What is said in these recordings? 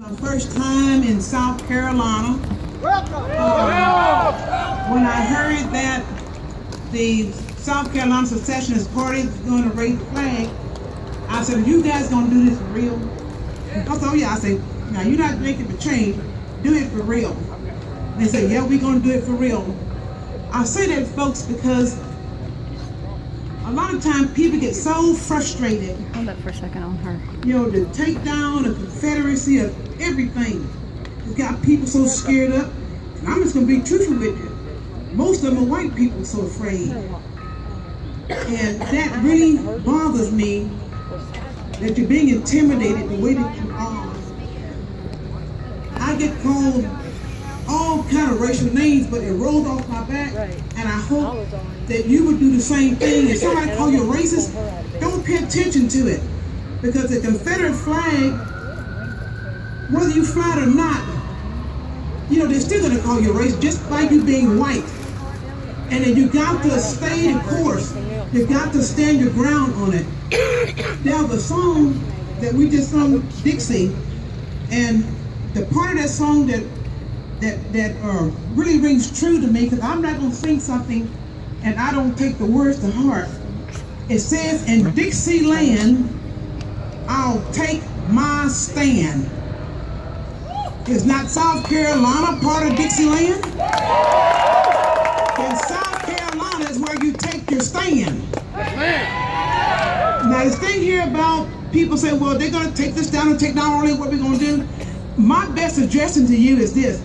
My first time in South Carolina. When I heard that the South Carolina Secessionist Party is going to raise the flag, I said, "Are you guys going to do this for real?" I said, "Oh yeah." I said, "Now you're not making for change, do it for real." They said, "Yeah, we're going to do it for real." I say that, folks, because a lot of times people get so frustrated. Hold up for a second on her. You know, to take down the Confederacy of everything. It's got people so scared up. And I'm just going to be truthful with you. Most of them are white people so afraid. And that really bothers me, that you're being intimidated the way that you are. I get called all kind of racial names, but it rolled off my back. And I hope that you would do the same thing. If somebody call you a racist, don't pay attention to it. Because the Confederate flag, whether you fly it or not, you know, they're still going to call you a racist just by you being white. And then you got to stay the course. You got to stand your ground on it. Now the song that we just sung, Dixie, and the part of that song that really rings true to me, because I'm not going to sing something and I don't take the words to heart. It says, "In Dixieland, I'll take my stand." Is not South Carolina part of Dixieland? And South Carolina is where you take your stand. Now this thing here about people say, well, they're going to take this down and take down only what we're going to do. My best suggestion to you is this.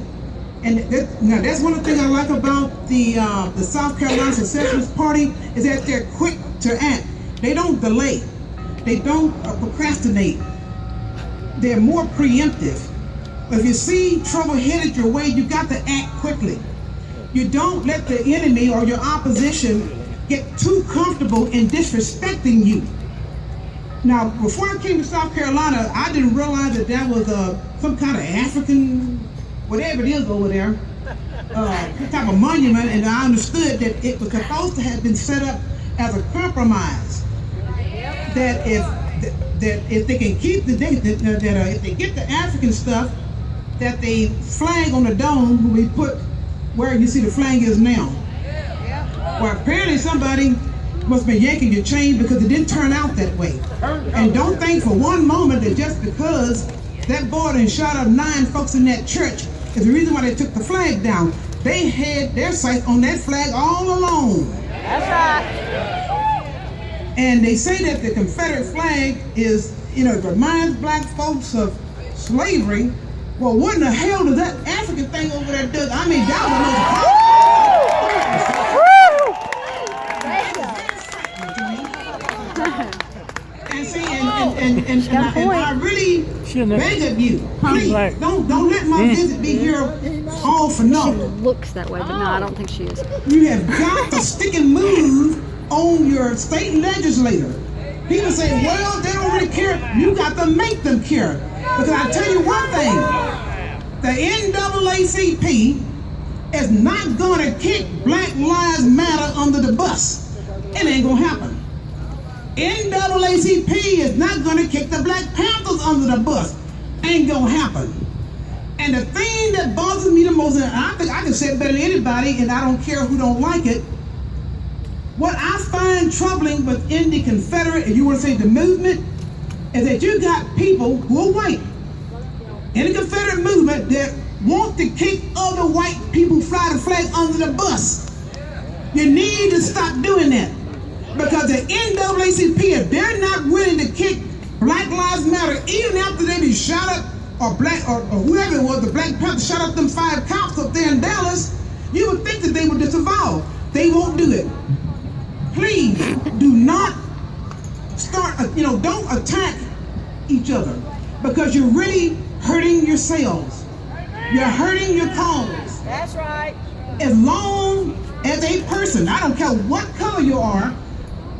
And now that's one of the things I like about the South Carolina Secessionist Party, is that they're quick to act. They don't delay. They don't procrastinate. They're more preemptive. If you see trouble headed your way, you got to act quickly. You don't let the enemy or your opposition get too comfortable in disrespecting you. Now, before I came to South Carolina, I didn't realize that that was some kind of African, whatever it is over there, some type of monument, and I understood that it was supposed to have been set up as a compromise. That if they can keep if they get the African stuff, that the flag on the dome will be put where you see the flag is now. Well, apparently somebody must be yanking your chain, because it didn't turn out that way. And don't think for one moment that just because that boy done shot up 9 folks in that church is the reason why they took the flag down. They had their sights on that flag all along. That's right. And they say that the Confederate flag is, you know, it reminds black folks of slavery. Well, what in the hell does that African thing over there do? I mean, that was and see, and I really beg of you, please, don't let my visit be here all for She nothing. looks that way, but no, I don't think she is. You have got to stick and move on your state legislator. People say, well, they don't really care. You got to make them care. Because I tell you one thing, the NAACP is not going to kick Black Lives Matter under the bus. It ain't going to happen. NAACP is not going to kick the Black Panthers under the bus. Ain't going to happen. And the thing that bothers me the most, and I think I can say it better than anybody, and I don't care who don't like it, what I find troubling within the Confederate, if you want to say the movement, is that you got people who are white in the Confederate movement that want to kick other white people who fly the flag under the bus. You need to stop doing that. Because the NAACP, if they're not willing to kick Black Lives Matter, even after they be shot up, or whoever it was, the Black Panthers shot up them 5 cops up there in Dallas, you would think that they would disavow. They won't do it. Please do not start, don't attack each other, because you're really hurting yourselves. You're hurting your cause. That's right. As long as a person, I don't care what color you are,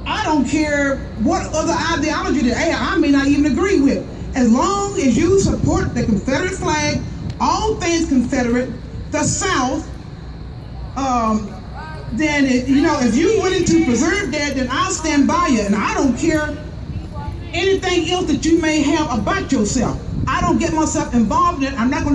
I don't care what other ideology that I may not even agree with. As long as you support the Confederate flag, all things Confederate, the South, then if you willing to preserve that, then I'll stand by you, and I don't care anything else that you may have about yourself. I don't get myself involved in it, I'm not going to